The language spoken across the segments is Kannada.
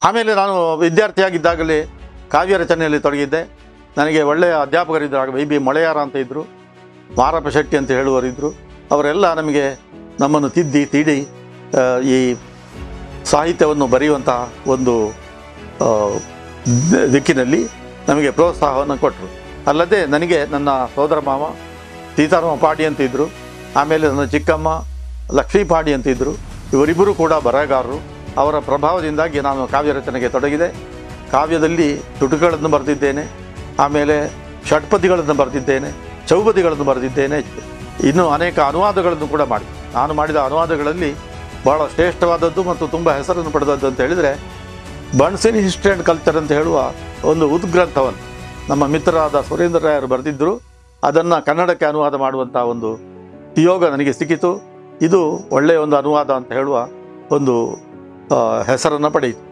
ಆಮೇಲೆ ನಾನು ವಿದ್ಯಾರ್ಥಿಯಾಗಿದ್ದಾಗಲೇ ಕಾವ್ಯ ರಚನೆಯಲ್ಲಿ ತೊಡಗಿದ್ದೆ. ನನಗೆ ಒಳ್ಳೆಯ ಅಧ್ಯಾಪಕರಿದ್ದರು. ಆಗ ಬಿ ಮೊಳೆಯಾರ ಅಂತ ಇದ್ದರು, ಮಾರಪ್ಪ ಶೆಟ್ಟಿ ಅಂತ ಹೇಳುವರಿದ್ದರು. ಅವರೆಲ್ಲ ನಮಗೆ ನಮ್ಮನ್ನು ತೀಡಿ ಈ ಸಾಹಿತ್ಯವನ್ನು ಬರೆಯುವಂಥ ಒಂದು ದಿಕ್ಕಿನಲ್ಲಿ ನಮಗೆ ಪ್ರೋತ್ಸಾಹವನ್ನು ಕೊಟ್ಟರು. ಅಲ್ಲದೆ ನನಗೆ ನನ್ನ ಸೋದರ ಮಾವ ಸೀತಾರಾಮ ಪಾಡಿ ಅಂತ ಇದ್ದರು, ಆಮೇಲೆ ನನ್ನ ಚಿಕ್ಕಮ್ಮ ಲಕ್ಷ್ಮೀ ಪಾಡಿ ಅಂತ ಇದ್ದರು. ಇವರಿಬ್ಬರು ಕೂಡ ಬರಹಗಾರರು. ಅವರ ಪ್ರಭಾವದಿಂದಾಗಿ ನಾನು ಕಾವ್ಯ ರಚನೆಗೆ ತೊಡಗಿದೆ. ಕಾವ್ಯದಲ್ಲಿ ತುಟುಗಳನ್ನು ಬರೆದಿದ್ದೇನೆ, ಆಮೇಲೆ ಷಟ್ಪದಿಗಳನ್ನು ಬರೆದಿದ್ದೇನೆ, ಚೌಪದಿಗಳನ್ನು ಬರೆದಿದ್ದೇನೆ, ಇನ್ನೂ ಅನೇಕ ಅನುವಾದಗಳನ್ನು ಕೂಡ ಮಾಡಿ. ನಾನು ಮಾಡಿದ ಅನುವಾದಗಳಲ್ಲಿ ಭಾಳ ಶ್ರೇಷ್ಠವಾದದ್ದು ಮತ್ತು ತುಂಬ ಹೆಸರನ್ನು ಪಡೆದದ್ದು ಅಂತ ಹೇಳಿದರೆ buns in history and culture ಅಂತ ಹೇಳುವ ಒಂದು ಉದ್ಗ್ರಂಥವನ್ನು ನಮ್ಮ ಮಿತ್ರರಾದ ಸುರೇಂದ್ರ ರಾಯರು ಬರೆದಿದ್ದರು. ಅದನ್ನು ಕನ್ನಡಕ್ಕೆ ಅನುವಾದ ಮಾಡುವಂಥ ಒಂದು ಯೋಗ ನನಗೆ ಸಿಕ್ಕಿತು. ಇದು ಒಳ್ಳೆಯ ಒಂದು ಅನುವಾದ ಅಂತ ಹೇಳುವ ಒಂದು ಹೆಸರನ್ನು ಪಡೆಯಿತು.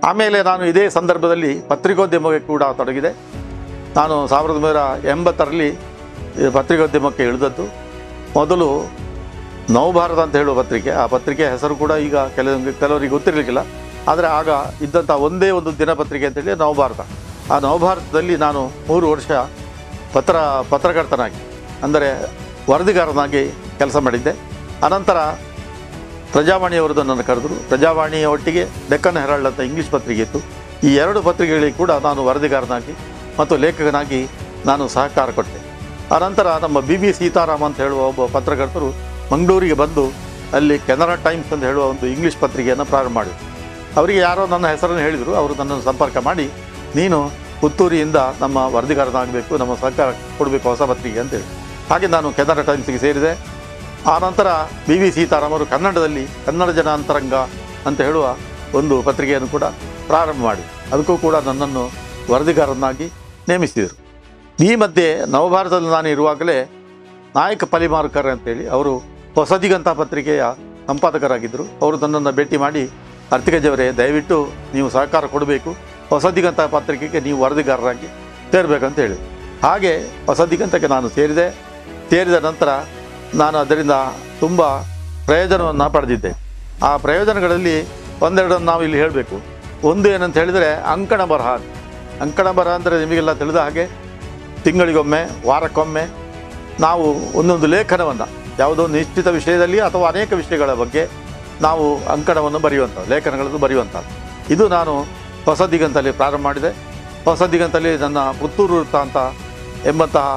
ಆಮೇಲೆ ನಾನು ಇದೇ ಸಂದರ್ಭದಲ್ಲಿ ಪತ್ರಿಕೋದ್ಯಮಕ್ಕೆ ಕೂಡ ತೊಡಗಿದೆ. ನಾನು 1980ರಲ್ಲಿ ಪತ್ರಿಕೋದ್ಯಮಕ್ಕೆ ಇಳಿದದ್ದು. ಮೊದಲು ನವಭಾರತ ಅಂತ ಹೇಳುವ ಪತ್ರಿಕೆ, ಆ ಪತ್ರಿಕೆ ಹೆಸರು ಕೂಡ ಈಗ ಕೆಲವರಿಗೆ ಗೊತ್ತಿರಲಿಕ್ಕಿಲ್ಲ. ಆದರೆ ಆಗ ಇದ್ದಂಥ ಒಂದೇ ಒಂದು ದಿನಪತ್ರಿಕೆ ಅಂತೇಳಿ ನವಭಾರತ. ಆ ನವಭಾರತದಲ್ಲಿ ನಾನು 3 ವರ್ಷ ಪತ್ರಕರ್ತನಾಗಿ ಅಂದರೆ ವರದಿಗಾರನಾಗಿ ಕೆಲಸ ಮಾಡಿದ್ದೆ. ಅನಂತರ ಪ್ರಜಾವಾಣಿಯವರು ನನ್ನನ್ನು ಕರೆದರು. ಪ್ರಜಾವಾಣಿಯ ಒಟ್ಟಿಗೆ ಡೆಕ್ಕನ್ ಹೆರಾಲ್ಡ್ ಅಂತ ಇಂಗ್ಲೀಷ್ ಪತ್ರಿಕೆ ಇತ್ತು. ಈ 2 ಪತ್ರಿಕೆಗಳಿಗೆ ಕೂಡ ನಾನು ವರದಿಗಾರನಾಗಿ ಮತ್ತು ಲೇಖಕನಾಗಿ ನಾನು ಸಹಕಾರ ಕೊಟ್ಟೆ. ಆನಂತರ ನಮ್ಮ BB ಸೀತಾರಾಮ ಅಂತ ಹೇಳುವ ಒಬ್ಬ ಪತ್ರಕರ್ತರು ಮಂಗಳೂರಿಗೆ ಬಂದು ಅಲ್ಲಿ ಕೆನರಾ ಟೈಮ್ಸ್ ಅಂತ ಹೇಳುವ ಒಂದು ಇಂಗ್ಲೀಷ್ ಪತ್ರಿಕೆಯನ್ನು ಪ್ರಾರಂಭ ಮಾಡಿದರು. ಅವರಿಗೆ ಯಾರೋ ನನ್ನ ಹೆಸರನ್ನು ಹೇಳಿದರು. ಅವರು ನನ್ನನ್ನು ಸಂಪರ್ಕ ಮಾಡಿ, ನೀನು ಪುತ್ತೂರಿಯಿಂದ ನಮ್ಮ ವರದಿಗಾರನಾಗಬೇಕು, ನಮ್ಮ ಸಹಕಾರ ಕೊಡಬೇಕು ಹೊಸ ಪತ್ರಿಕೆ ಅಂತೇಳಿ. ಹಾಗೆ ನಾನು ಕೆನರಾ ಟೈಮ್ಸ್ಗೆ ಸೇರಿದೆ. ಆನಂತರ BB ಸೀತಾರಾಮರು ಕನ್ನಡದಲ್ಲಿ ಕನ್ನಡ ಜನಾಂತರಂಗ ಅಂತ ಹೇಳುವ ಒಂದು ಪತ್ರಿಕೆಯನ್ನು ಕೂಡ ಪ್ರಾರಂಭ ಮಾಡಿ ಅದಕ್ಕೂ ಕೂಡ ನನ್ನನ್ನು ವರದಿಗಾರನಾಗಿ ನೇಮಿಸಿದರು. ಈ ಮಧ್ಯೆ ನವಭಾರತದಲ್ಲಿ ನಾನು ಇರುವಾಗಲೇ ನಾಯಕ ಪಲಿಮಾರ್ಕರ್ ಅಂತೇಳಿ ಅವರು ಹೊಸದಿಗಂತ ಪತ್ರಿಕೆಯ ಸಂಪಾದಕರಾಗಿದ್ದರು. ಅವರು ನನ್ನನ್ನು ಭೇಟಿ ಮಾಡಿ, ಅರ್ತಿಕಜವರೇ, ದಯವಿಟ್ಟು ನೀವು ಸಹಕಾರ ಕೊಡಬೇಕು, ಹೊಸದಿಗಂತ ಪತ್ರಿಕೆಗೆ ನೀವು ವರದಿಗಾರರಾಗಿ ಸೇರಬೇಕಂತ ಹೇಳಿದರು. ಹಾಗೆ ಹೊಸದಿಗಂತಕ್ಕೆ ನಾನು ಸೇರಿದ ನಂತರ ನಾನು ಅದರಿಂದ ತುಂಬ ಪ್ರಯೋಜನವನ್ನು ಪಡೆದಿದ್ದೆ. ಆ ಪ್ರಯೋಜನಗಳಲ್ಲಿ ಒಂದೆರಡನ್ನು ನಾವು ಇಲ್ಲಿ ಹೇಳಬೇಕು. ಒಂದು ಏನಂತ ಹೇಳಿದರೆ ಅಂಕಣ ಬರಹ ಅಂದರೆ ನಿಮಗೆಲ್ಲ ತಿಳಿದ ಹಾಗೆ ತಿಂಗಳಿಗೊಮ್ಮೆ, ವಾರಕ್ಕೊಮ್ಮೆ ನಾವು ಒಂದೊಂದು ಲೇಖನವನ್ನು ಯಾವುದೋ ನಿಶ್ಚಿತ ವಿಷಯದಲ್ಲಿ ಅಥವಾ ಅನೇಕ ವಿಷಯಗಳ ಬಗ್ಗೆ ನಾವು ಅಂಕಣವನ್ನು ಬರೆಯುವಂಥದ್ದು, ಲೇಖನಗಳನ್ನು ಬರೆಯುವಂಥದ್ದು. ಇದು ನಾನು ಹೊಸದಿಗಂತಲ್ಲಿ ಪ್ರಾರಂಭ ಮಾಡಿದೆ. ಹೊಸದಿಗಂತಲ್ಲಿ ನನ್ನ ಪುತ್ತೂರು ವೃತ್ತಾಂತ ಎಂಬಂತಹ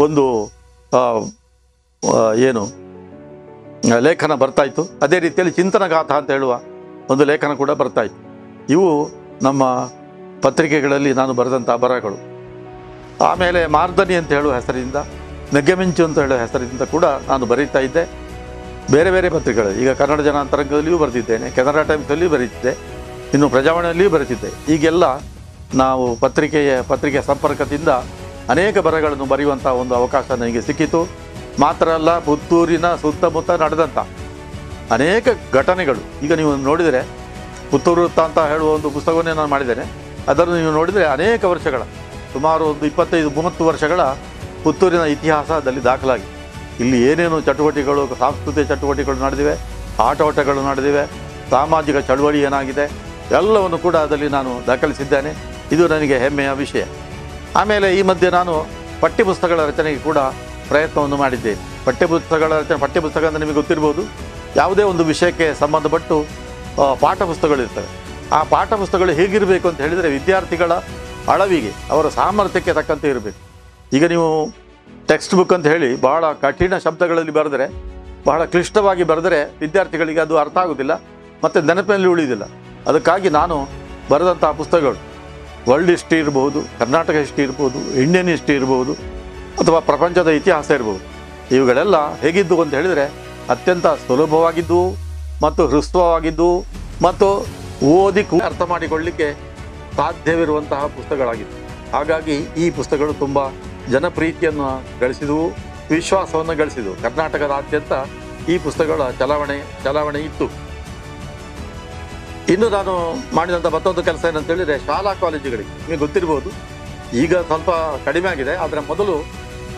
ಒಂದು ಲೇಖನ ಬರ್ತಾಯಿತ್ತು. ಅದೇ ರೀತಿಯಲ್ಲಿ ಚಿಂತನಗಾಥಾ ಅಂತ ಹೇಳುವ ಒಂದು ಲೇಖನ ಕೂಡ ಬರ್ತಾಯಿತ್ತು. ಇವು ನಮ್ಮ ಪತ್ರಿಕೆಗಳಲ್ಲಿ ನಾನು ಬರೆದಂಥ ಬರಹಗಳು. ಆಮೇಲೆ ಮಾರ್ದನಿ ಅಂತ ಹೇಳುವ ಹೆಸರಿಂದ, ನೆಗ್ಗೆಮಿಂಚು ಅಂತ ಹೇಳುವ ಹೆಸರಿಂದ ಕೂಡ ನಾನು ಬರೀತಾ ಇದ್ದೆ. ಬೇರೆ ಬೇರೆ ಪತ್ರಿಕೆಗಳು, ಈಗ ಕನ್ನಡ ಜನಾಂತರಂಗದಲ್ಲಿಯೂ ಬರೆದಿದ್ದೇನೆ, ಕೆನರಾ ಟೈಮ್ಸಲ್ಲಿಯೂ ಬರೀತಿದ್ದೆ, ಇನ್ನು ಪ್ರಜಾವಾಣಿಯಲ್ಲಿಯೂ ಬರೀತಿದ್ದೆ. ಈಗೆಲ್ಲ ನಾವು ಪತ್ರಿಕೆಯ ಸಂಪರ್ಕದಿಂದ ಅನೇಕ ಬರಹಗಳನ್ನು ಬರೆಯುವಂಥ ಒಂದು ಅವಕಾಶ ನನಗೆ ಸಿಕ್ಕಿತು. ಮಾತ್ರ ಅಲ್ಲ, ಪುತ್ತೂರಿನ ಸುತ್ತಮುತ್ತ ನಡೆದಂಥ ಅನೇಕ ಘಟನೆಗಳು. ಈಗ ನೀವು ನೋಡಿದರೆ ಪುತ್ತೂರು ವೃತ್ತಾಂತ ಹೇಳುವ ಒಂದು ಪುಸ್ತಕವನ್ನೇ ನಾನು ಮಾಡಿದ್ದೇನೆ. ಅದನ್ನು ನೀವು ನೋಡಿದರೆ ಅನೇಕ ವರ್ಷಗಳ, ಸುಮಾರು ಒಂದು 25-30 ವರ್ಷಗಳ ಪುತ್ತೂರಿನ ಇತಿಹಾಸ ಅದರಲ್ಲಿ ದಾಖಲಾಗಿದೆ. ಇಲ್ಲಿ ಏನೇನು ಚಟುವಟಿಕೆಗಳು, ಸಾಂಸ್ಕೃತಿಕ ಚಟುವಟಿಕೆಗಳು ನಡೆದಿವೆ, ಆಟೋಟಗಳು ನಡೆದಿವೆ, ಸಾಮಾಜಿಕ ಚಳುವಳಿ ಏನಾಗಿದೆ, ಎಲ್ಲವನ್ನು ಕೂಡ ಅದರಲ್ಲಿ ನಾನು ದಾಖಲಿಸಿದ್ದೇನೆ. ಇದು ನನಗೆ ಹೆಮ್ಮೆಯ ವಿಷಯ. ಆಮೇಲೆ ಈ ಮಧ್ಯೆ ನಾನು ಪಠ್ಯಪುಸ್ತಕಗಳ ರಚನೆಗೆ ಕೂಡ ಪ್ರಯತ್ನವನ್ನು ಮಾಡಿದ್ದೇನೆ. ಪಠ್ಯಪುಸ್ತಕ ಅಂದರೆ ನಿಮಗೆ ಗೊತ್ತಿರ್ಬೋದು, ಯಾವುದೇ ಒಂದು ವಿಷಯಕ್ಕೆ ಸಂಬಂಧಪಟ್ಟು ಪಾಠಪುಸ್ತಕಗಳಿರ್ತವೆ. ಆ ಪಾಠಪುಸ್ತಕಗಳು ಹೇಗಿರಬೇಕು ಅಂತ ಹೇಳಿದರೆ ವಿದ್ಯಾರ್ಥಿಗಳ ಅಳವಿಗೆ, ಅವರ ಸಾಮರ್ಥ್ಯಕ್ಕೆ ತಕ್ಕಂತೆ ಇರಬೇಕು. ಈಗ ನೀವು ಟೆಕ್ಸ್ಟ್ ಬುಕ್ ಅಂತ ಹೇಳಿ ಬಹಳ ಕಠಿಣ ಶಬ್ದಗಳಲ್ಲಿ ಬರೆದರೆ, ಬಹಳ ಕ್ಲಿಷ್ಟವಾಗಿ ಬರೆದರೆ ವಿದ್ಯಾರ್ಥಿಗಳಿಗೆ ಅದು ಅರ್ಥ ಆಗೋದಿಲ್ಲ ಮತ್ತು ನೆನಪಿನಲ್ಲಿ ಉಳಿಯೋದಿಲ್ಲ. ಅದಕ್ಕಾಗಿ ನಾನು ಬರೆದಂಥ ಪುಸ್ತಕಗಳು ವರ್ಲ್ಡ್ ಹಿಸ್ಟ್ರಿ ಇರ್ಬೋದು, ಕರ್ನಾಟಕ ಹಿಸ್ಟ್ರಿ ಇರ್ಬೋದು, ಇಂಡಿಯನ್ ಹಿಸ್ಟ್ರಿ ಇರ್ಬೋದು, ಅಥವಾ ಪ್ರಪಂಚದ ಇತಿಹಾಸ ಇರ್ಬೋದು. ಇವುಗಳೆಲ್ಲ ಹೇಗಿದ್ದು ಅಂತ ಹೇಳಿದರೆ ಅತ್ಯಂತ ಸುಲಭವಾಗಿದ್ದು ಮತ್ತು ಹೃಸ್ವವಾಗಿದ್ದು ಮತ್ತು ಓದಿ ಅರ್ಥ ಮಾಡಿಕೊಳ್ಳಲಿಕ್ಕೆ ಸಾಧ್ಯವಿರುವಂತಹ ಪುಸ್ತಕಗಳಾಗಿತ್ತು. ಹಾಗಾಗಿ ಈ ಪುಸ್ತಕಗಳು ತುಂಬ ಜನಪ್ರೀತಿಯನ್ನು ಗಳಿಸಿದವು, ವಿಶ್ವಾಸವನ್ನು ಗಳಿಸಿದವು. ಕರ್ನಾಟಕದಾದ್ಯಂತ ಈ ಪುಸ್ತಕಗಳ ಚಲಾವಣೆ ಇತ್ತು. ಇನ್ನು ನಾನು ಮಾಡಿದಂಥ ಮತ್ತೊಂದು ಕೆಲಸ ಏನಂತ ಹೇಳಿದರೆ, ಶಾಲಾ ಕಾಲೇಜುಗಳಿಗೆ, ನಿಮಗೆ ಗೊತ್ತಿರ್ಬೋದು, ಈಗ ಸ್ವಲ್ಪ ಕಡಿಮೆ ಆಗಿದೆ. ಆದರೆ ಮೊದಲು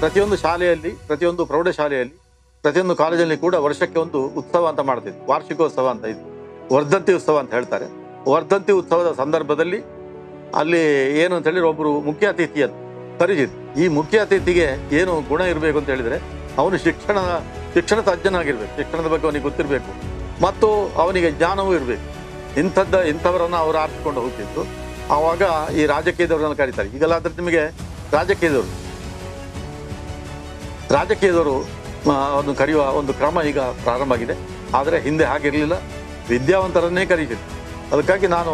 ಪ್ರತಿಯೊಂದು ಶಾಲೆಯಲ್ಲಿ, ಪ್ರತಿಯೊಂದು ಪ್ರೌಢಶಾಲೆಯಲ್ಲಿ, ಪ್ರತಿಯೊಂದು ಕಾಲೇಜಲ್ಲಿ ಕೂಡ ವರ್ಷಕ್ಕೆ ಒಂದು ಉತ್ಸವ ಅಂತ ಮಾಡ್ತಿದ್ವಿ. ವಾರ್ಷಿಕೋತ್ಸವ ಅಂತ ಇತ್ತು, ವರ್ಧಂತಿ ಉತ್ಸವ ಅಂತ ಹೇಳ್ತಾರೆ. ವರ್ಧಂತಿ ಉತ್ಸವದ ಸಂದರ್ಭದಲ್ಲಿ ಅಲ್ಲಿ ಏನು ಅಂತ ಹೇಳಿದ್ರೆ ಒಬ್ಬರು ಮುಖ್ಯ ಅತಿಥಿಯನ್ನು ಕರೀತಿದ್ರು. ಈ ಮುಖ್ಯ ಅತಿಥಿಗೆ ಏನು ಗುಣ ಇರಬೇಕು ಅಂತ ಹೇಳಿದರೆ ಅವನು ಶಿಕ್ಷಣ ತಜ್ಞನಾಗಿರ್ಬೇಕು, ಶಿಕ್ಷಣದ ಬಗ್ಗೆ ಅವನಿಗೆ ಗೊತ್ತಿರಬೇಕು ಮತ್ತು ಅವನಿಗೆ ಜ್ಞಾನವೂ ಇರಬೇಕು. ಇಂಥವರನ್ನು ಅವರು ಆರಿಸಿಕೊಂಡು ಹೋಗ್ತಿತ್ತು. ಆವಾಗ ಈ ರಾಜಕೀಯದವ್ರನ್ನ ಕರೀತಾರೆ. ಈಗಲಾದ್ರೆ ನಿಮಗೆ ರಾಜಕೀಯದವರು ಅನ್ನು ಕರೆಯುವ ಒಂದು ಕ್ರಮ ಈಗ ಪ್ರಾರಂಭ ಆಗಿದೆ. ಆದರೆ ಹಿಂದೆ ಹಾಗಿರಲಿಲ್ಲ, ವಿದ್ಯಾವಂತರನ್ನೇ ಕರೀತಿದ್ರು. ಅದಕ್ಕಾಗಿ ನಾನು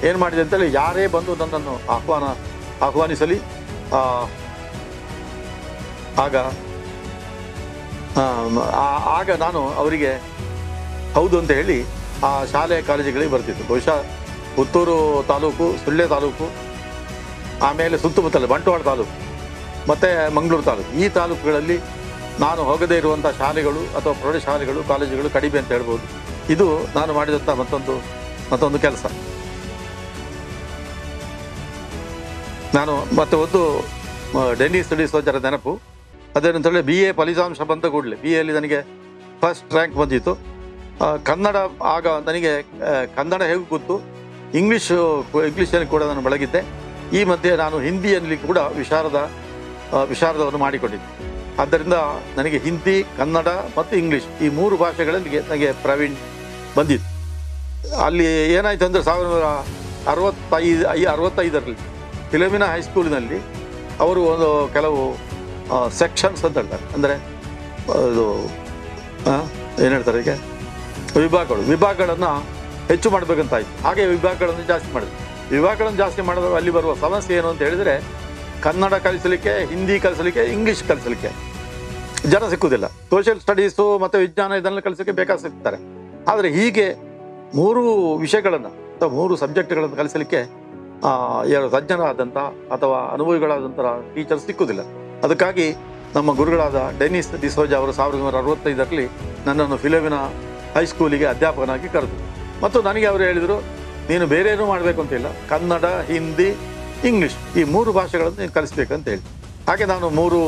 ಏನು ಮಾಡಿದೆ ಅಂತೇಳಿ, ಯಾರೇ ಬಂದು ನನ್ನನ್ನು ಆಹ್ವಾನಿಸಲಿ ಆಗ ನಾನು ಅವರಿಗೆ ಹೌದು ಅಂತ ಹೇಳಿ ಆ ಶಾಲೆ ಕಾಲೇಜುಗಳಿಗೆ ಬರ್ತಿತ್ತು. ಬಹುಶಃ ಪುತ್ತೂರು ತಾಲೂಕು, ಸುಳ್ಯ ತಾಲೂಕು, ಆಮೇಲೆ ಸುತ್ತಮುತ್ತಲ ಬಂಟ್ವಾಳ ತಾಲೂಕು ಮತ್ತು ಮಂಗಳೂರು ತಾಲೂಕು, ಈ ತಾಲೂಕುಗಳಲ್ಲಿ ನಾನು ಹೋಗದೇ ಇರುವಂಥ ಶಾಲೆಗಳು ಅಥವಾ ಪ್ರೌಢಶಾಲೆಗಳು, ಕಾಲೇಜುಗಳು ಕಡಿಮೆ ಅಂತ ಹೇಳ್ಬೋದು. ಇದು ನಾನು ಮಾಡಿದಂಥ ಮತ್ತೊಂದು ಕೆಲಸ. ನಾನು ಮತ್ತೆ ಒಂದು ಡೆನ್ನಿಸ್ ಡಿಸೋಜರ ನೆನಪು. ಅದೇನಂತ ಹೇಳಿ BA ಫಲಿತಾಂಶ ಬಂದ ಕೂಡಲೇ BAಯಲ್ಲಿ ನನಗೆ ಫಸ್ಟ್ ರ್ಯಾಂಕ್ ಬಂದಿತ್ತು. ಕನ್ನಡ, ಆಗ ನನಗೆ ಕನ್ನಡ ಹೇಗೂ ಗೊತ್ತು, ಇಂಗ್ಲೀಷಲ್ಲಿ ಕೂಡ ನಾನು ಬೆಳಗಿದ್ದೆ. ಈ ಮಧ್ಯೆ ನಾನು ಹಿಂದಿಯಲ್ಲಿ ಕೂಡ ವಿಶಾರದವನ್ನು ಮಾಡಿಕೊಂಡಿದ್ದೆ. ಆದ್ದರಿಂದ ನನಗೆ ಹಿಂದಿ, ಕನ್ನಡ ಮತ್ತು ಇಂಗ್ಲೀಷ್ ಈ 3 ಭಾಷೆಗಳಲ್ಲಿ ನನಗೆ ಪ್ರವೀಣ್ ಬಂದಿತ್ತು. ಅಲ್ಲಿ ಏನಾಯಿತು ಅಂದರೆ 1965ರಲ್ಲಿ ಫಿಲೋಮಿನಾ ಹೈಸ್ಕೂಲಿನಲ್ಲಿ ಅವರು ಕೆಲವು ಸೆಕ್ಷನ್ಸ್ ಅಂತ ಹೇಳ್ತಾರೆ, ಅಂದರೆ ಅದು ಏನು ಹೇಳ್ತಾರೆ ಈಗ, ವಿಭಾಗಗಳನ್ನು ಹೆಚ್ಚು ಮಾಡಬೇಕಂತಾಯಿತು. ಹಾಗೆ ವಿಭಾಗಗಳನ್ನು ಜಾಸ್ತಿ ಮಾಡಿದ್ರು. ವಿಭಾಗಗಳನ್ನು ಜಾಸ್ತಿ ಮಾಡಿದಾಗ ಅಲ್ಲಿ ಬರುವ ಸಮಸ್ಯೆ ಏನು ಅಂತ ಹೇಳಿದರೆ, ಕನ್ನಡ ಕಲಿಸಲಿಕ್ಕೆ, ಹಿಂದಿ ಕಲಿಸಲಿಕ್ಕೆ, ಇಂಗ್ಲೀಷ್ ಕಲಿಸಲಿಕ್ಕೆ ಜನ ಸಿಕ್ಕುವುದಿಲ್ಲ. ಸೋಷಿಯಲ್ ಸ್ಟಡೀಸು ಮತ್ತು ವಿಜ್ಞಾನ ಇದನ್ನೆಲ್ಲ ಕಲಿಸಲಿಕ್ಕೆ ಬೇಕಾದ ಸಿಗ್ತಾರೆ. ಆದರೆ ಹೀಗೆ 3 ವಿಷಯಗಳನ್ನು ಅಥವಾ 3 ಸಬ್ಜೆಕ್ಟ್ಗಳನ್ನು ಕಲಿಸಲಿಕ್ಕೆ ಯಾರು ತಜ್ಞರಾದಂಥ ಅಥವಾ ಅನುಭವಿಗಳಾದಂಥ ಟೀಚರ್ಸ್ ಸಿಕ್ಕುವುದಿಲ್ಲ. ಅದಕ್ಕಾಗಿ ನಮ್ಮ ಗುರುಗಳಾದ ಡೆನ್ನಿಸ್ ಡಿಸೋಜ ಅವರು 1965ರಲ್ಲಿ ನನ್ನನ್ನು ಫಿಲೋಮಿನಾ ಹೈಸ್ಕೂಲಿಗೆ ಅಧ್ಯಾಪಕನಾಗಿ ಕರೆದು, ಮತ್ತು ನನಗೆ ಅವರು ಹೇಳಿದರು, ನೀನು ಬೇರೆ ಏನೂ ಮಾಡಬೇಕು ಅಂತಿಲ್ಲ, ಕನ್ನಡ, ಹಿಂದಿ, ಇಂಗ್ಲೀಷ್ ಈ 3 ಭಾಷೆಗಳನ್ನು ನೀನು ಕಲಿಸ್ಬೇಕಂತ ಹೇಳಿ. ಹಾಗೆ ನಾನು 3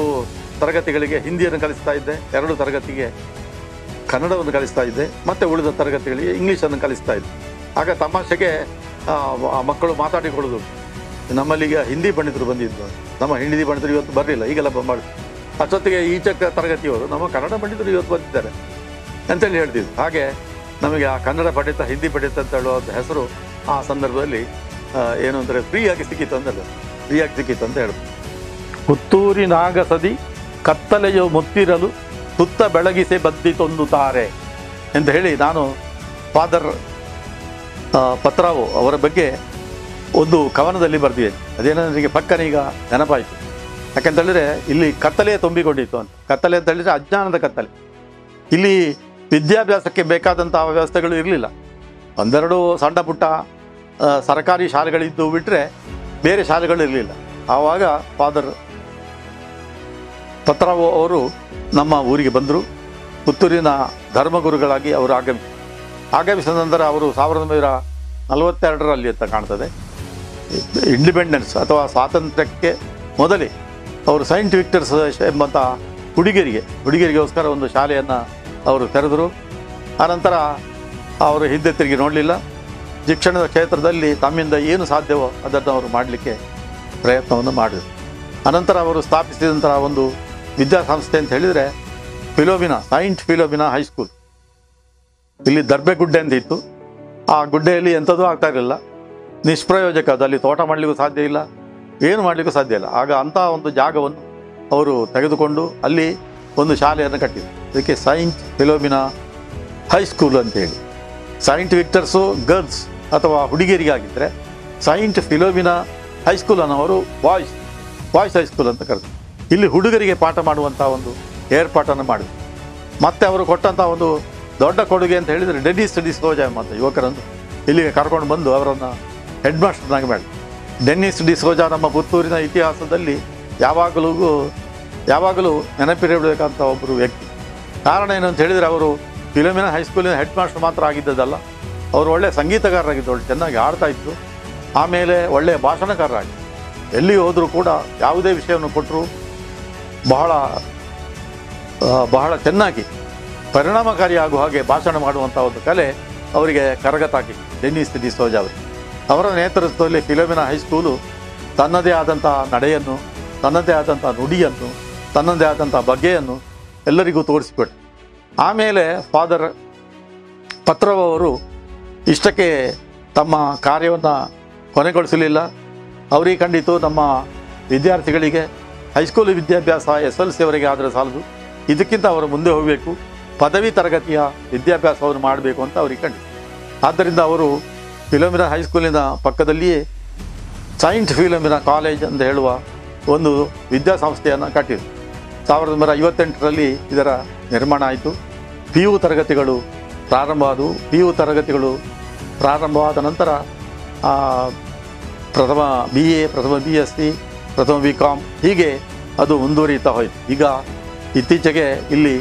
ತರಗತಿಗಳಿಗೆ ಹಿಂದಿಯನ್ನು ಕಲಿಸ್ತಾ ಇದ್ದೆ, 2 ತರಗತಿಗೆ ಕನ್ನಡವನ್ನು ಕಲಿಸ್ತಾ ಇದ್ದೆ, ಮತ್ತು ಉಳಿದ ತರಗತಿಗಳಿಗೆ ಇಂಗ್ಲೀಷನ್ನು ಕಲಿಸ್ತಾ ಇದ್ದೆ. ಆಗ ತಮಾಷೆಗೆ ಮಕ್ಕಳು ಮಾತಾಡಿಕೊಳ್ಳೋದು, ನಮ್ಮಲ್ಲಿಗ ಹಿಂದಿ ಪಂಡಿತರು ಬಂದಿದ್ದು, ನಮ್ಮ ಹಿಂದಿ ಪಂಡಿತರು ಇವತ್ತು ಬರಲಿಲ್ಲ, ಈಗೆಲ್ಲ ಮಾಡಿ ಅಷ್ಟೊತ್ತಿಗೆ ಈಚೆ ತರಗತಿಯವರು ನಮ್ಮ ಕನ್ನಡ ಪಂಡಿತರು ಇವತ್ತು ಬಂದಿದ್ದಾರೆ ಅಂತೇಳಿ ಹೇಳ್ತಿದ್ರು. ಹಾಗೆ ನಮಗೆ ಆ ಕನ್ನಡ ಪಂಡಿತ, ಹಿಂದಿ ಪಂಡಿತ ಅಂತ ಹೇಳುವಂಥ ಹೆಸರು ಆ ಸಂದರ್ಭದಲ್ಲಿ ಏನು ಅಂದರೆ ಫ್ರೀಯಾಗಿ ಸಿಕ್ಕಿತ್ತು ಅಂತ ಹೇಳಿದ್ರು. ಪುತ್ತೂರಿನಾಗಸದಿ ಕತ್ತಲೆಯು ಮುತ್ತಿರಲು ಸುತ್ತ ಬೆಳಗಿಸೆ ಬದ್ದಿತೊಂದು ತಾರೆ ಅಂತ ಹೇಳಿ ನಾನು ಫಾದರ್ ಪತ್ರಾವು ಅವರ ಬಗ್ಗೆ ಒಂದು ಕವನದಲ್ಲಿ ಬರೆದಿದ್ದೇನೆ. ಅದೇನೋ ನನಗೆ ಪಕ್ಕನೀಗ ನೆನಪಾಯಿತು. ಯಾಕೆಂತೇಳಿದರೆ ಇಲ್ಲಿ ಕತ್ತಲೆ ತುಂಬಿಕೊಂಡಿತ್ತು ಅಂತ. ಕತ್ತಲೆ ಅಂತ ಹೇಳಿದರೆ ಅಜ್ಞಾನದ ಕತ್ತಲೆ. ಇಲ್ಲಿ ವಿದ್ಯಾಭ್ಯಾಸಕ್ಕೆ ಬೇಕಾದಂಥ ವ್ಯವಸ್ಥೆಗಳು ಇರಲಿಲ್ಲ. 1-2 ಸಣ್ಣ ಪುಟ್ಟ ಸರ್ಕಾರಿ ಶಾಲೆಗಳಿದ್ದು ಬಿಟ್ಟರೆ ಬೇರೆ ಶಾಲೆಗಳು ಇರಲಿಲ್ಲ. ಆವಾಗ ಫಾದರ್ ಪತ್ರಾವು ಅವರು ನಮ್ಮ ಊರಿಗೆ ಬಂದರು. ಪುತ್ತೂರಿನ ಧರ್ಮಗುರುಗಳಾಗಿ ಅವರು ಆಗಮಿಸಿದ ನಂತರ ಅವರು 1942ರಲ್ಲಿ ಅಂತ ಕಾಣ್ತದೆ, ಇಂಡಿಪೆಂಡೆನ್ಸ್ ಅಥವಾ ಸ್ವಾತಂತ್ರ್ಯಕ್ಕೆ ಮೊದಲೇ ಅವರು ಸೈಂಟ್ ವಿಕ್ಟರ್ಸ್ ಎಂಬಂಥ ಹುಡುಗಿಯರಿಗೋಸ್ಕರ ಒಂದು ಶಾಲೆಯನ್ನು ಅವರು ತೆರೆದರು. ಆನಂತರ ಅವರು ಹಿಂದೆ ತಿರುಗಿ ನೋಡಲಿಲ್ಲ. ಶಿಕ್ಷಣದ ಕ್ಷೇತ್ರದಲ್ಲಿ ತಮ್ಮಿಂದ ಏನು ಸಾಧ್ಯವೋ ಅದನ್ನು ಅವರು ಮಾಡಲಿಕ್ಕೆ ಪ್ರಯತ್ನವನ್ನು ಮಾಡಿದರು. ಅನಂತರ ಅವರು ಸ್ಥಾಪಿಸಿದಂಥ ಒಂದು ವಿದ್ಯಾಸಂಸ್ಥೆ ಅಂತ ಹೇಳಿದರೆ ಸೈಂಟ್ ಫಿಲೋಮಿನಾ ಹೈಸ್ಕೂಲ್. ಇಲ್ಲಿ ದರ್ಬೆ ಗುಡ್ಡೆ ಅಂತ ಇತ್ತು. ಆ ಗುಡ್ಡೆಯಲ್ಲಿ ಎಂಥದೂ ಆಗ್ತಾ ಇರಲಿಲ್ಲ, ನಿಷ್ಪ್ರಯೋಜಕ. ಅಲ್ಲಿ ತೋಟ ಮಾಡಲಿಕ್ಕೂ ಸಾಧ್ಯ ಇಲ್ಲ, ಏನು ಮಾಡಲಿಕ್ಕೂ ಸಾಧ್ಯ ಇಲ್ಲ. ಆಗ ಅಂಥ ಒಂದು ಜಾಗವನ್ನು ಅವರು ತೆಗೆದುಕೊಂಡು ಅಲ್ಲಿ ಒಂದು ಶಾಲೆಯನ್ನು ಕಟ್ಟಿದರು. ಅದಕ್ಕೆ ಸೈಂಟ್ ಫಿಲೋಮಿನಾ ಹೈಸ್ಕೂಲ್ ಅಂತೇಳಿ. ಸೈಂಟ್ ವಿಕ್ಟರ್ಸು ಗರ್ಲ್ಸ್ ಅಥವಾ ಹುಡುಗಿಯರಿಗಾಗಿದ್ದರೆ ಸೈಂಟ್ ಫಿಲೋಮಿನಾ ಹೈಸ್ಕೂಲನ್ನು ಅವರು ಬಾಯ್ಸ್ ಹೈಸ್ಕೂಲ್ ಅಂತ ಕರೆದು ಇಲ್ಲಿ ಹುಡುಗರಿಗೆ ಪಾಠ ಮಾಡುವಂಥ ಒಂದು ಏರ್ಪಾಟನ್ನು ಮಾಡಿದರು. ಮತ್ತು ಅವರು ಕೊಟ್ಟಂಥ ಒಂದು ದೊಡ್ಡ ಕೊಡುಗೆ ಅಂತ ಹೇಳಿದರೆ ಡೆನ್ನಿಸ್ ಡಿಸೋಜ ಎಂಬಂಥ ಯುವಕರನ್ನು ಇಲ್ಲಿಗೆ ಕರ್ಕೊಂಡು ಬಂದು ಅವರನ್ನು ಹೆಡ್ ಮಾಸ್ಟರ್ನಾಗಿ ಮಾಡಿ. ಡೆನ್ನಿಸ್ ಡಿಸೋಜ ನಮ್ಮ ಪುತ್ತೂರಿನ ಇತಿಹಾಸದಲ್ಲಿ ಯಾವಾಗಲೂ ನೆನಪಿರಬೇಕಂತ ಒಬ್ಬರು ವ್ಯಕ್ತಿ. ಕಾರಣ ಏನು ಅಂತ ಹೇಳಿದರೆ ಅವರು ಫಿಲೋಮಿನಾ ಹೈಸ್ಕೂಲಿನ ಹೆಡ್ ಮಾಸ್ಟರ್ ಮಾತ್ರ ಆಗಿದ್ದದಲ್ಲ, ಅವರು ಒಳ್ಳೆಯ ಸಂಗೀತಗಾರರಾಗಿದ್ದು, ಒಳ್ಳೆ ಚೆನ್ನಾಗಿ ಆಡ್ತಾಯಿದ್ರು. ಆಮೇಲೆ ಒಳ್ಳೆಯ ಭಾಷಣಕಾರರಾಗಿ ಎಲ್ಲಿ ಹೋದರೂ ಕೂಡ ಯಾವುದೇ ವಿಷಯವನ್ನು ಕೊಟ್ಟರು ಬಹಳ ಚೆನ್ನಾಗಿ ಪರಿಣಾಮಕಾರಿಯಾಗುವ ಹಾಗೆ ಭಾಷಣ ಮಾಡುವಂಥ ಒಂದು ಕಲೆ ಅವರಿಗೆ ಕರಗತಾಗಿತ್ತು ಡೆನ್ನಿಸ್ ಡಿಸೋಜ ಅವರಿಗೆ. ಅವರ ನೇತೃತ್ವದಲ್ಲಿ ಫಿಲೋಮಿನಾ ಹೈಸ್ಕೂಲು ತನ್ನದೇ ಆದಂತಹ ನಡೆಯನ್ನು, ತನ್ನದೇ ಆದಂಥ ನುಡಿಯನ್ನು, ತನ್ನದೇ ಆದಂಥ ಬಗೆಯನ್ನು ಎಲ್ಲರಿಗೂ ತೋರಿಸಿಕೊಟ್ಟು ಆಮೇಲೆ ಫಾದರ್ ಪತ್ರವ್ ಅವರು ಇಷ್ಟಕ್ಕೆ ತಮ್ಮ ಕಾರ್ಯವನ್ನು ಕೊನೆಗೊಳಿಸಲಿಲ್ಲ. ಅವರಿಗೆ ಖಂಡಿತು ನಮ್ಮ ವಿದ್ಯಾರ್ಥಿಗಳಿಗೆ ಹೈಸ್ಕೂಲ್ ವಿದ್ಯಾಭ್ಯಾಸ SLC ಅವರಿಗೆ ಆದರೆ ಸಾಲದು, ಇದಕ್ಕಿಂತ ಅವರು ಮುಂದೆ ಹೋಗಬೇಕು, ಪದವಿ ತರಗತಿಯ ವಿದ್ಯಾಭ್ಯಾಸವನ್ನು ಮಾಡಬೇಕು ಅಂತ ಅವರಿಗೆ ಖಂಡಿತು. ಆದ್ದರಿಂದ ಅವರು ಫಿಲೋಮಿನಾ ಹೈಸ್ಕೂಲಿನ ಪಕ್ಕದಲ್ಲಿಯೇ ಸೈಂಟ್ ಫಿಲೋಮಿನಾ ಕಾಲೇಜ್ ಅಂತ ಹೇಳುವ ಒಂದು ವಿದ್ಯಾಸಂಸ್ಥೆಯನ್ನು ಕಟ್ಟಿದರು. 1958ರಲ್ಲಿ ಇದರ ನಿರ್ಮಾಣ ಆಯಿತು. PU ತರಗತಿಗಳು ಪ್ರಾರಂಭವಾದವು. PU ತರಗತಿಗಳು ಪ್ರಾರಂಭವಾದ ನಂತರ ಪ್ರಥಮ BA, ಪ್ರಥಮ BSc, ಪ್ರಥಮ BCom ಹೀಗೆ ಅದು ಮುಂದುವರಿಯುತ್ತಾ ಹೋಯಿತು. ಈಗ ಇತ್ತೀಚೆಗೆ ಇಲ್ಲಿ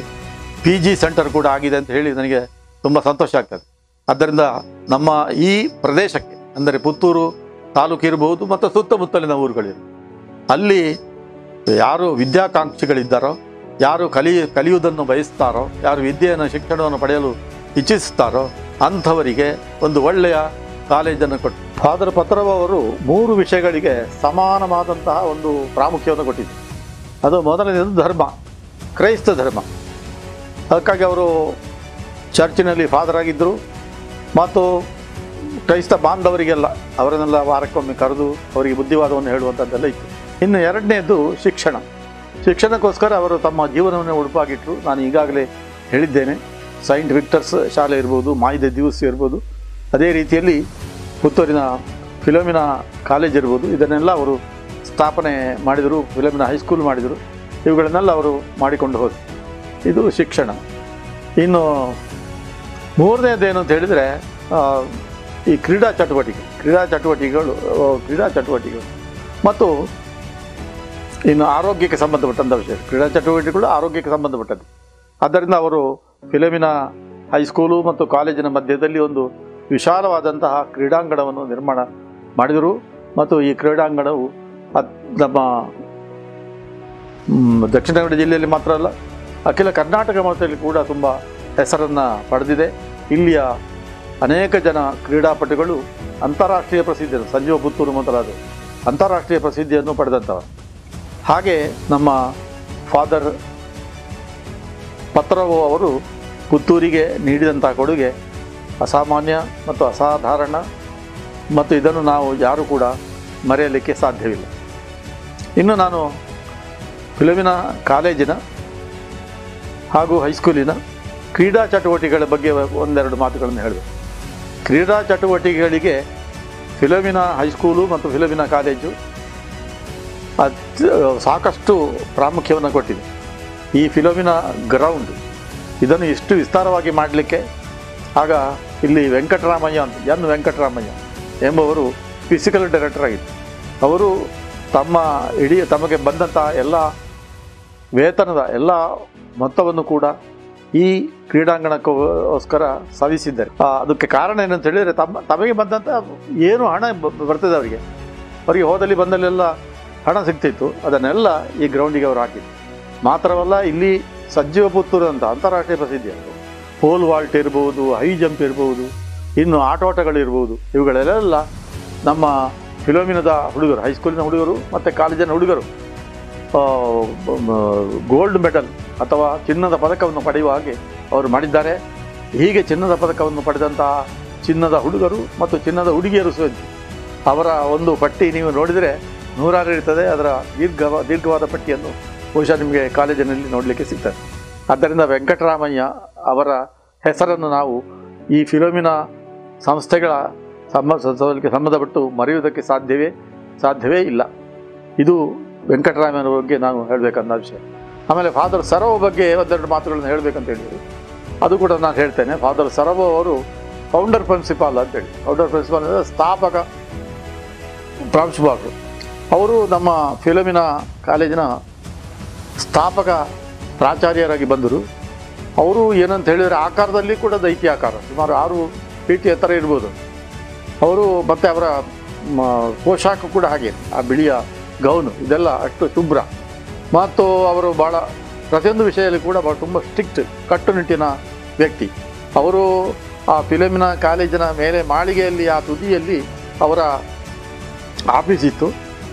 PG ಸೆಂಟರ್ ಕೂಡ ಆಗಿದೆ ಅಂತ ಹೇಳಿ ನನಗೆ ತುಂಬ ಸಂತೋಷ ಆಗ್ತದೆ. ಆದ್ದರಿಂದ ನಮ್ಮ ಈ ಪ್ರದೇಶಕ್ಕೆ ಅಂದರೆ ಪುತ್ತೂರು ತಾಲೂಕು ಇರಬಹುದು ಮತ್ತು ಸುತ್ತಮುತ್ತಲಿನ ಊರುಗಳಿರು, ಅಲ್ಲಿ ಯಾರು ವಿದ್ಯಾಕಾಂಕ್ಷಿಗಳಿದ್ದಾರೋ, ಯಾರು ಕಲಿಯುವುದನ್ನು ಬಯಸ್ತಾರೋ, ಯಾರು ವಿದ್ಯೆಯನ್ನು ಶಿಕ್ಷಣವನ್ನು ಪಡೆಯಲು ಇಚ್ಛಿಸುತ್ತಾರೋ ಅಂಥವರಿಗೆ ಒಂದು ಒಳ್ಳೆಯ ಕಾಲೇಜನ್ನು ಕೊಟ್ಟು ಫಾದರ್ ಪತ್ರವ್ ಅವರು 3 ವಿಷಯಗಳಿಗೆ ಸಮಾನವಾದಂತಹ ಒಂದು ಪ್ರಾಮುಖ್ಯವನ್ನು ಕೊಟ್ಟಿದ್ದರು. ಅದು ಮೊದಲನೇದು ಧರ್ಮ, ಕ್ರೈಸ್ತ ಧರ್ಮ. ಅದಕ್ಕಾಗಿ ಅವರು ಚರ್ಚಿನಲ್ಲಿ ಫಾದರ್ ಆಗಿದ್ದರು ಮತ್ತು ಕ್ರೈಸ್ತ ಬಾಂಧವರಿಗೆಲ್ಲ ಅವರನ್ನೆಲ್ಲ ವಾರಕ್ಕೊಮ್ಮೆ ಕರೆದು ಅವರಿಗೆ ಬುದ್ಧಿವಾದವನ್ನು ಹೇಳುವಂಥದ್ದೆಲ್ಲ ಇತ್ತು. ಇನ್ನು ಎರಡನೇದು ಶಿಕ್ಷಣ. ಶಿಕ್ಷಣಕ್ಕೋಸ್ಕರ ಅವರು ತಮ್ಮ ಜೀವನವನ್ನು ಉಡುಪಾಗಿಟ್ಟರು. ನಾನು ಈಗಾಗಲೇ ಹೇಳಿದ್ದೇನೆ, ಸೈಂಟ್ ವಿಕ್ಟರ್ಸ್ ಶಾಲೆ ಇರ್ಬೋದು, ಮಾಯ್ ದ ದಿವಸ್ ಇರ್ಬೋದು, ಅದೇ ರೀತಿಯಲ್ಲಿ ಪುತ್ತೂರಿನ ಫಿಲೋಮಿನಾ ಕಾಲೇಜ್ ಇರ್ಬೋದು, ಇದನ್ನೆಲ್ಲ ಅವರು ಸ್ಥಾಪನೆ ಮಾಡಿದರು. ಫಿಲೋಮಿನಾ ಹೈಸ್ಕೂಲ್ ಮಾಡಿದರು. ಇವುಗಳನ್ನೆಲ್ಲ ಅವರು ಮಾಡಿಕೊಂಡು ಹೋದರು. ಇದು ಶಿಕ್ಷಣ. ಇನ್ನು ಮೂರನೇದೇನು ಅಂತ ಹೇಳಿದರೆ ಈ ಕ್ರೀಡಾ ಚಟುವಟಿಕೆಗಳು ಮತ್ತು ಇನ್ನು ಆರೋಗ್ಯಕ್ಕೆ ಸಂಬಂಧಪಟ್ಟಂಥ ವಿಷಯ. ಕ್ರೀಡಾ ಚಟುವಟಿಕೆಗಳು ಆರೋಗ್ಯಕ್ಕೆ ಸಂಬಂಧಪಟ್ಟದ್ದು. ಆದ್ದರಿಂದ ಅವರು ಫಿಲೋಮಿನಾ ಹೈಸ್ಕೂಲು ಮತ್ತು ಕಾಲೇಜಿನ ಮಧ್ಯದಲ್ಲಿ ಒಂದು ವಿಶಾಲವಾದಂತಹ ಕ್ರೀಡಾಂಗಣವನ್ನು ನಿರ್ಮಾಣ ಮಾಡಿದರು. ಮತ್ತು ಈ ಕ್ರೀಡಾಂಗಣವು ನಮ್ಮ ದಕ್ಷಿಣ ಕನ್ನಡ ಜಿಲ್ಲೆಯಲ್ಲಿ ಮಾತ್ರ ಅಲ್ಲ, ಅಖಿಲ ಕರ್ನಾಟಕ ಮಟ್ಟದಲ್ಲಿ ಕೂಡ ತುಂಬ ಹೆಸರನ್ನು ಪಡೆದಿದೆ. ಇಲ್ಲಿಯ ಅನೇಕ ಜನ ಕ್ರೀಡಾಪಟುಗಳು ಅಂತಾರಾಷ್ಟ್ರೀಯ ಪ್ರಸಿದ್ಧಿಯನ್ನು, ಸಂಜೀವ ಪುತ್ತೂರು ಮೊದಲಾದ ಅಂತಾರಾಷ್ಟ್ರೀಯ ಪ್ರಸಿದ್ಧಿಯನ್ನು ಪಡೆದಂಥವರು. ಹಾಗೆ ನಮ್ಮ ಫಾದರ್ ಪತ್ರವ್ ಅವರು ಪುತ್ತೂರಿಗೆ ನೀಡಿದಂಥ ಕೊಡುಗೆ ಅಸಾಮಾನ್ಯ ಮತ್ತು ಅಸಾಧಾರಣ, ಮತ್ತು ಇದನ್ನು ನಾವು ಯಾರೂ ಕೂಡ ಮರೆಯಲಿಕ್ಕೆ ಸಾಧ್ಯವಿಲ್ಲ. ಇನ್ನು ನಾನು ಫಿಲೋಮಿನಾ ಕಾಲೇಜಿನ ಹಾಗೂ ಹೈಸ್ಕೂಲಿನ ಕ್ರೀಡಾ ಚಟುವಟಿಕೆಗಳ ಬಗ್ಗೆ ಒಂದೆರಡು ಮಾತುಗಳನ್ನು ಹೇಳಿದೆ. ಕ್ರೀಡಾ ಚಟುವಟಿಕೆಗಳಿಗೆ ಫಿಲೋಮಿನಾ ಹೈಸ್ಕೂಲು ಮತ್ತು ಫಿಲೋಮಿನಾ ಕಾಲೇಜು ಸಾಕಷ್ಟು ಪ್ರಾಮುಖ್ಯವನ್ನು ಕೊಟ್ಟಿದೆ. ಈ ಫಿಲೋಮಿನಾ ಗ್ರೌಂಡ್ ಇದನ್ನು ಇಷ್ಟು ವಿಸ್ತಾರವಾಗಿ ಮಾಡಲಿಕ್ಕೆ ಆಗ ಇಲ್ಲಿ ವೆಂಕಟರಾಮಯ್ಯ ಎಂಬುವರು ಫಿಸಿಕಲ್ ಡೈರೆಕ್ಟರ್ ಆಗಿದ್ದರು. ಅವರು ತಮಗೆ ಬಂದಂಥ ಎಲ್ಲ ವೇತನದ ಎಲ್ಲ ಮೊತ್ತವನ್ನು ಕೂಡ ಈ ಕ್ರೀಡಾಂಗಣಕ್ಕೋಸ್ಕರ ಸವಿಸಿದ್ದಾರೆ. ಅದಕ್ಕೆ ಕಾರಣ ಏನಂತ ಹೇಳಿದರೆ ತಮಗೆ ಬಂದಂಥ ಏನು ಹಣ ಬರ್ತದೆ ಅವರಿಗೆ ಹೋದಲ್ಲಿ ಬಂದಲ್ಲೆಲ್ಲ ಹಣ ಸಿಗ್ತಿತ್ತು, ಅದನ್ನೆಲ್ಲ ಈ ಗ್ರೌಂಡಿಗೆ ಅವರು ಹಾಕಿದ್ರು. ಮಾತ್ರವಲ್ಲ, ಇಲ್ಲಿ ಸಂಜೀವ ಪುತ್ತೂರು ಅಂತ ಅಂತಾರಾಷ್ಟ್ರೀಯ ಪ್ರಸಿದ್ಧಿ, ಪೋಲ್ ವಾಲ್ಟ್ ಇರ್ಬೋದು, ಹೈ ಜಂಪ್ ಇರ್ಬೋದು, ಇನ್ನು ಆಟೋಟಗಳಿರ್ಬೋದು, ಇವುಗಳೆಲ್ಲ ನಮ್ಮ ಫಿಲೋಮಿನಾದ ಹುಡುಗರು, ಹೈಸ್ಕೂಲಿನ ಹುಡುಗರು ಮತ್ತು ಕಾಲೇಜಿನ ಹುಡುಗರು ಗೋಲ್ಡ್ ಮೆಡಲ್ ಅಥವಾ ಚಿನ್ನದ ಪದಕವನ್ನು ಪಡೆಯುವ ಹಾಗೆ ಅವರು ಮಾಡಿದ್ದಾರೆ. ಹೀಗೆ ಚಿನ್ನದ ಪದಕವನ್ನು ಪಡೆದಂತಹ ಚಿನ್ನದ ಹುಡುಗರು ಮತ್ತು ಚಿನ್ನದ ಹುಡುಗಿಯರು ಸಹ ಅವರ ಒಂದು ಪಟ್ಟಿ ನೀವು ನೋಡಿದರೆ 100 ಇರ್ತದೆ. ಅದರ ದೀರ್ಘವಾದ ಪಟ್ಟಿಯನ್ನು ಬಹುಶಃ ನಿಮಗೆ ಕಾಲೇಜಿನಲ್ಲಿ ನೋಡಲಿಕ್ಕೆ ಸಿಗ್ತದೆ. ಆದ್ದರಿಂದ ವೆಂಕಟರಾಮಯ್ಯ ಅವರ ಹೆಸರನ್ನು ನಾವು ಈ ಫಿಲೋಮಿನಾ ಸಂಸ್ಥೆಗಳ ಸಂಬಂಧಪಟ್ಟು ಮರೆಯುವುದಕ್ಕೆ ಸಾಧ್ಯವೇ ಇಲ್ಲ. ಇದು ವೆಂಕಟರಾಮಯ್ಯನ ಬಗ್ಗೆ ನಾನು ಹೇಳಬೇಕಂದ ವಿಷಯ. ಆಮೇಲೆ ಫಾದರ್ ಸರವ್ ಬಗ್ಗೆ ಒಂದೆರಡು ಮಾತುಗಳನ್ನು ಹೇಳಬೇಕಂತ ಹೇಳಿದರು, ಅದು ಕೂಡ ನಾನು ಹೇಳ್ತೇನೆ. ಫಾದರ್ ಸರವ್ ಅವರು ಫೌಂಡರ್ ಪ್ರಿನ್ಸಿಪಾಲ್ ಅಂತೇಳಿ, ಫೌಂಡರ್ ಪ್ರಿನ್ಸಿಪಾಲ್ ಅಂದರೆ ಸ್ಥಾಪಕ ಪ್ರಾಂಶುಪಾಲರು. ಅವರು ನಮ್ಮ ಫಿಲೋಮಿನಾ ಕಾಲೇಜಿನ ಸ್ಥಾಪಕ ಪ್ರಾಚಾರ್ಯರಾಗಿ ಬಂದರು. ಅವರು ಏನಂತ ಹೇಳಿದರೆ ಆಕಾರದಲ್ಲಿ ಕೂಡ ದೈತ್ಯಾಕಾರ, ಸುಮಾರು 6 ಫೀಟ್ ಎತ್ತರ ಇರ್ಬೋದು ಅವರು. ಮತ್ತು ಅವರ ಪೋಷಾಕ ಕೂಡ ಹಾಗೆ, ಆ ಬಿಳಿಯ ಗೌನು ಇದೆಲ್ಲ ಅಷ್ಟು ಶುಭ್ರ. ಮತ್ತು ಅವರು ಭಾಳ ಪ್ರತಿಯೊಂದು ವಿಷಯದಲ್ಲಿ ಕೂಡ ತುಂಬ ಸ್ಟ್ರಿಕ್ಟ್, ಕಟ್ಟುನಿಟ್ಟಿನ ವ್ಯಕ್ತಿ. ಅವರು ಆ ಫಿಲೋಮಿನಾ ಕಾಲೇಜಿನ ಮೇಲೆ ಮಾಳಿಗೆಯಲ್ಲಿ, ಆ ತುದಿಯಲ್ಲಿ ಅವರ ಆಫೀಸ್ ಇತ್ತು.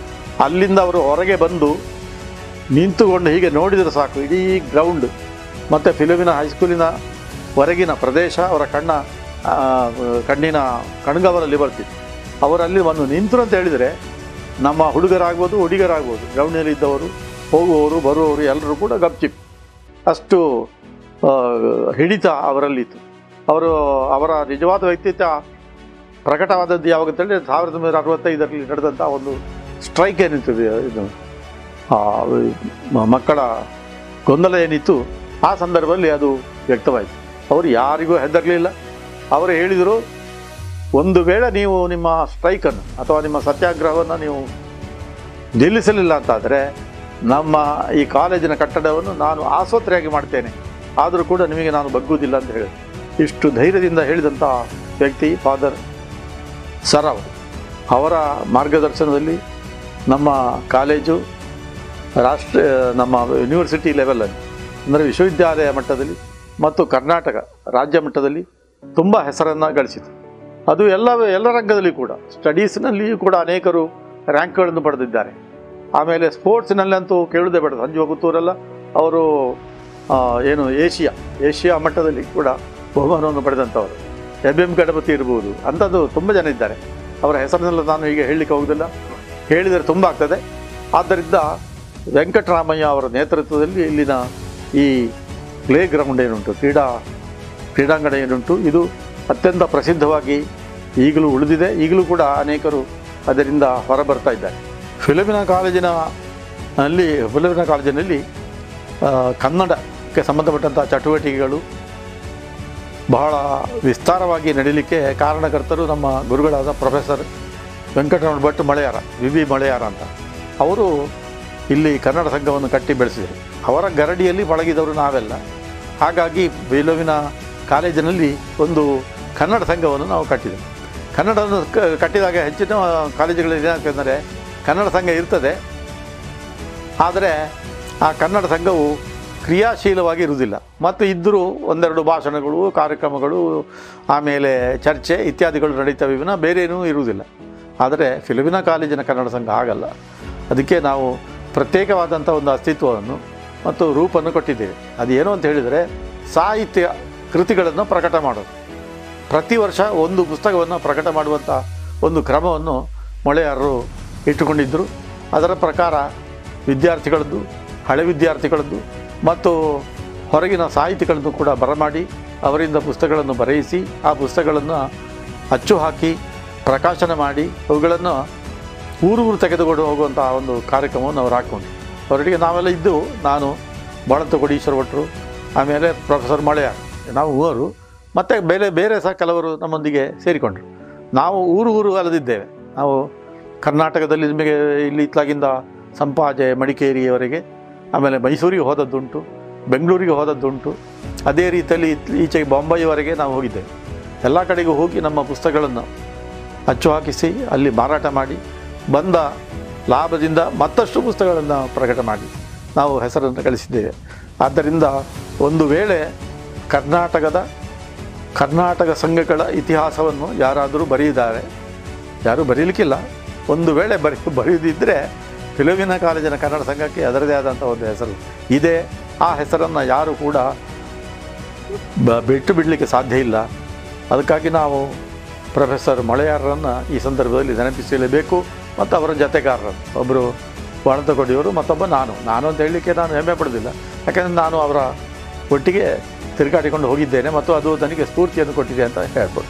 ಅಲ್ಲಿಂದ ಅವರು ಹೊರಗೆ ಬಂದು ನಿಂತುಕೊಂಡು ಹೀಗೆ ನೋಡಿದರೆ ಸಾಕು, ಇಡೀ ಗ್ರೌಂಡ್ ಮತ್ತು ಫಿಲೋಮಿನಾ ಹೈಸ್ಕೂಲಿನ ಹೊರಗಿನ ಪ್ರದೇಶ ಅವರ ಕಣ್ಣಿನ ಕಣ್ಗವರಲ್ಲಿ ಬರ್ತಿತ್ತು. ಅವರಲ್ಲಿ ಒಂದು ನಿಂತರು ಅಂತ ಹೇಳಿದರೆ ನಮ್ಮ ಹುಡುಗರಾಗ್ಬೋದು ಹುಡುಗರಾಗ್ಬೋದು, ಗ್ರೌಂಡ್ನಲ್ಲಿ ಇದ್ದವರು ಹೋಗುವವರು ಬರುವವರು ಎಲ್ಲರೂ ಕೂಡ ಗಪ್ಚಿಪ್, ಅಷ್ಟು ಹಿಡಿತ ಅವರಲ್ಲಿತ್ತು. ಅವರ ನಿಜವಾದ ವ್ಯಕ್ತಿತ್ವ ಪ್ರಕಟವಾದದ್ದು ಯಾವಾಗಂತೇಳಿ 1965ರಲ್ಲಿ ನಡೆದಂಥ ಒಂದು ಸ್ಟ್ರೈಕ್ ಏನಿರ್ತದೆ, ಇದು ಮಕ್ಕಳ ಗೊಂದಲ ಏನಿತ್ತು, ಆ ಸಂದರ್ಭದಲ್ಲಿ ಅದು ವ್ಯಕ್ತವಾಯಿತು. ಅವರು ಯಾರಿಗೂ ಹೆದರಲಿಲ್ಲ. ಅವರು ಹೇಳಿದರು, ಒಂದು ವೇಳೆ ನೀವು ನಿಮ್ಮ ಸ್ಟ್ರೈಕನ್ನು ಅಥವಾ ನಿಮ್ಮ ಸತ್ಯಾಗ್ರಹವನ್ನು ನೀವು ನಿಲ್ಲಿಸಲಿಲ್ಲ ಅಂತಾದರೆ ನಮ್ಮ ಈ ಕಾಲೇಜಿನ ಕಟ್ಟಡವನ್ನು ನಾನು ಆಸ್ಪತ್ರೆಯಾಗಿ ಮಾಡ್ತೇನೆ, ಆದರೂ ಕೂಡ ನಿಮಗೆ ನಾನು ಬಗ್ಗುವುದಿಲ್ಲ ಅಂತ ಹೇಳಿದೆ. ಇಷ್ಟು ಧೈರ್ಯದಿಂದ ಹೇಳಿದಂಥ ವ್ಯಕ್ತಿ ಫಾದರ್ ಸರ್ ಅವರು. ಅವರ ಮಾರ್ಗದರ್ಶನದಲ್ಲಿ ನಮ್ಮ ಕಾಲೇಜು ನಮ್ಮ ಯೂನಿವರ್ಸಿಟಿ ಲೆವೆಲಲ್ಲಿ, ಅಂದರೆ ವಿಶ್ವವಿದ್ಯಾಲಯ ಮಟ್ಟದಲ್ಲಿ ಮತ್ತು ಕರ್ನಾಟಕ ರಾಜ್ಯ ಮಟ್ಟದಲ್ಲಿ ತುಂಬ ಹೆಸರನ್ನು ಗಳಿಸಿತು. ಅದು ಎಲ್ಲ ರಂಗದಲ್ಲಿ ಕೂಡ, ಸ್ಟಡೀಸ್ನಲ್ಲಿಯೂ ಕೂಡ ಅನೇಕರು ರ್ಯಾಂಕ್ಗಳನ್ನು ಪಡೆದಿದ್ದಾರೆ. ಆಮೇಲೆ ಸ್ಪೋರ್ಟ್ಸ್ನಲ್ಲಂತೂ ಕೇಳುವುದೇ ಬೇಡ, ಸಂಜೀವ ಪುತ್ತೂರೆಲ್ಲ ಅವರು ಏಷ್ಯಾ ಮಟ್ಟದಲ್ಲಿ ಕೂಡ ಬಹುಮಾನವನ್ನು ಪಡೆದಂಥವರು. ಎಂ ಗಣಪತಿ ಇರ್ಬೋದು, ಅಂಥದ್ದು ತುಂಬ ಜನ ಇದ್ದಾರೆ. ಅವರ ಹೆಸರನ್ನೆಲ್ಲ ನಾನು ಈಗ ಹೇಳಲಿಕ್ಕೆ ಹೋಗೋದಿಲ್ಲ, ಹೇಳಿದರೆ ತುಂಬ ಆಗ್ತದೆ. ಆದ್ದರಿಂದ ವೆಂಕಟರಾಮಯ್ಯ ಅವರ ನೇತೃತ್ವದಲ್ಲಿ ಇಲ್ಲಿನ ಈ ಪ್ಲೇ ಗ್ರೌಂಡ್ ಏನುಂಟು, ಕ್ರೀಡಾಂಗಣ ಏನುಂಟು, ಇದು ಅತ್ಯಂತ ಪ್ರಸಿದ್ಧವಾಗಿ ಈಗಲೂ ಉಳಿದಿದೆ. ಈಗಲೂ ಕೂಡ ಅನೇಕರು ಅದರಿಂದ ಹೊರಬರ್ತಾ ಇದ್ದಾರೆ. ಫಿಲೋಮಿನಾ ಕಾಲೇಜಿನಲ್ಲಿ ಕನ್ನಡಕ್ಕೆ ಸಂಬಂಧಪಟ್ಟಂಥ ಚಟುವಟಿಕೆಗಳು ಬಹಳ ವಿಸ್ತಾರವಾಗಿ ನಡೀಲಿಕ್ಕೆ ಕಾರಣಕರ್ತರು ನಮ್ಮ ಗುರುಗಳಾದ ಪ್ರೊಫೆಸರ್ ವೆಂಕಟರಮಣ ಭಟ್ ಮಳೆಯಾರ, ವಿ ಮಳೆಯಾರ ಅಂತ. ಅವರು ಇಲ್ಲಿ ಕನ್ನಡ ಸಂಘವನ್ನು ಕಟ್ಟಿ ಬೆಳೆಸಿದರು. ಅವರ ಗರಡಿಯಲ್ಲಿ ಪಳಗಿದವರು ನಾವೆಲ್ಲ. ಹಾಗಾಗಿ ಫಿಲೋಮಿನಾ ಕಾಲೇಜಿನಲ್ಲಿ ಒಂದು ಕನ್ನಡ ಸಂಘವನ್ನು ನಾವು ಕಟ್ಟಿದೆವು. ಕನ್ನಡವನ್ನು ಕಟ್ಟಿದಾಗ ಹೆಚ್ಚಿನ ಕಾಲೇಜುಗಳಲ್ಲಿ ಏನಾಗ್ತದೆ, ಕನ್ನಡ ಸಂಘ ಇರ್ತದೆ, ಆದರೆ ಆ ಕನ್ನಡ ಸಂಘವು ಕ್ರಿಯಾಶೀಲವಾಗಿ ಇರುವುದಿಲ್ಲ. ಮತ್ತು ಇದ್ದರೂ ಒಂದೆರಡು ಭಾಷಣಗಳು, ಕಾರ್ಯಕ್ರಮಗಳು, ಆಮೇಲೆ ಚರ್ಚೆ ಇತ್ಯಾದಿಗಳು ನಡೀತವೆ, ವಿನ ಬೇರೇನೂ ಇರುವುದಿಲ್ಲ. ಆದರೆ ಫಿಲೋಮಿನಾ ಕಾಲೇಜಿನ ಕನ್ನಡ ಸಂಘ ಆಗಲ್ಲ. ಅದಕ್ಕೆ ನಾವು ಪ್ರತ್ಯೇಕವಾದಂಥ ಒಂದು ಅಸ್ತಿತ್ವವನ್ನು ಮತ್ತು ರೂಪನ್ನು ಕೊಟ್ಟಿದ್ದೇವೆ. ಅದೇನು ಅಂತ ಹೇಳಿದರೆ, ಸಾಹಿತ್ಯ ಕೃತಿಗಳನ್ನು ಪ್ರಕಟ ಮಾಡೋದು. ಪ್ರತಿ ವರ್ಷ ಒಂದು ಪುಸ್ತಕವನ್ನು ಪ್ರಕಟ ಮಾಡುವಂಥ ಒಂದು ಕ್ರಮವನ್ನು ಮೊಳೆಯಾರರು ಇಟ್ಟುಕೊಂಡಿದ್ದರು. ಅದರ ಪ್ರಕಾರ ವಿದ್ಯಾರ್ಥಿಗಳದ್ದು, ಹಳೆ ವಿದ್ಯಾರ್ಥಿಗಳದ್ದು ಮತ್ತು ಹೊರಗಿನ ಸಾಹಿತಿಗಳನ್ನು ಕೂಡ ಬರಮಾಡಿ ಅವರಿಂದ ಪುಸ್ತಕಗಳನ್ನು ಬರೆಯಿಸಿ ಆ ಪುಸ್ತಕಗಳನ್ನು ಅಚ್ಚು ಹಾಕಿ ಪ್ರಕಾಶನ ಮಾಡಿ ಅವುಗಳನ್ನು ಊರು ತೆಗೆದುಕೊಂಡು ಹೋಗುವಂಥ ಒಂದು ಕಾರ್ಯಕ್ರಮವನ್ನು ಅವರು ಹಾಕ್ಕೊಂಡು ಅವರೊಟ್ಟಿಗೆ ನಾವೆಲ್ಲ ಇದ್ದು, ನಾನು ಬಾಳಂತ ಕೋಡೀಶ್ವರ ಭಟ್ರು, ಆಮೇಲೆ ಪ್ರೊಫೆಸರ್ ಮಳೆಯಾರ್, ನಾವು ಮೂವರು, ಮತ್ತು ಬೇರೆ ಸಹ ಕೆಲವರು ನಮ್ಮೊಂದಿಗೆ ಸೇರಿಕೊಂಡರು. ನಾವು ಊರು ಅಲದಿದ್ದೇವೆ. ನಾವು ಕರ್ನಾಟಕದಲ್ಲಿ ನಿಮಗೆ ಇಲ್ಲಿ ಇತ್ಲಾಗಿಂದ ಸಂಪಾಜೆ, ಮಡಿಕೇರಿಯವರೆಗೆ, ಆಮೇಲೆ ಮೈಸೂರಿಗೆ ಹೋದದ್ದುಂಟು, ಬೆಂಗಳೂರಿಗೆ ಹೋದದ್ದುಂಟು, ಅದೇ ರೀತಿಯಲ್ಲಿ ಈಚೆಗೆ ಬಾಂಬೆಯವರೆಗೆ ನಾವು ಹೋಗಿದ್ದೇವೆ. ಎಲ್ಲ ಕಡೆಗೂ ಹೋಗಿ ನಮ್ಮ ಪುಸ್ತಕಗಳನ್ನು ಅಚ್ಚು ಹಾಕಿಸಿ ಅಲ್ಲಿ ಮಾರಾಟ ಮಾಡಿ ಬಂದ ಲಾಭದಿಂದ ಮತ್ತಷ್ಟು ಪುಸ್ತಕಗಳನ್ನು ಪ್ರಕಟ ಮಾಡಿ ನಾವು ಹೆಸರನ್ನು ಗಳಿಸಿದ್ದೇವೆ. ಆದ್ದರಿಂದ ಒಂದು ವೇಳೆ ಕರ್ನಾಟಕ ಸಂಘಗಳ ಇತಿಹಾಸವನ್ನು ಯಾರಾದರೂ ಬರೆಯಿದ್ದಾರೆ, ಯಾರೂ ಬರೀಲಿಕ್ಕಿಲ್ಲ, ಒಂದು ವೇಳೆ ಬರೆಯುವುದಿದ್ದರೆ ಫಿಲೋಮಿನಾ ಕಾಲೇಜಿನ ಕನ್ನಡ ಸಂಘಕ್ಕೆ ಅದರದೇ ಆದಂಥ ಒಂದು ಹೆಸರು ಇದೆ. ಆ ಹೆಸರನ್ನು ಯಾರೂ ಕೂಡ ಬಿಟ್ಟು ಬಿಡಲಿಕ್ಕೆ ಸಾಧ್ಯ ಇಲ್ಲ. ಅದಕ್ಕಾಗಿ ನಾವು ಪ್ರೊಫೆಸರ್ ಮಳೆಯಾರರನ್ನು ಈ ಸಂದರ್ಭದಲ್ಲಿ ನೆನಪಿಸಲೇಬೇಕು. ಮತ್ತು ಅವರ ಜತೆಗಾರರನ್ನು, ಒಬ್ಬರು ಬಾಣಂತಕೋಡಿಯವರು, ಮತ್ತೊಬ್ಬ ನಾನು ಅಂತ ಹೇಳಲಿಕ್ಕೆ ನಾನು ಹೆಮ್ಮೆ ಪಡೋದಿಲ್ಲ. ಯಾಕೆಂದರೆ ನಾನು ಅವರ ಒಟ್ಟಿಗೆ ತಿರುಗಾಡಿಕೊಂಡು ಹೋಗಿದ್ದೇನೆ ಮತ್ತು ಅದು ನನಗೆ ಸ್ಫೂರ್ತಿಯನ್ನು ಕೊಟ್ಟಿದೆ ಅಂತ ಹೇಳ್ಬೋದು.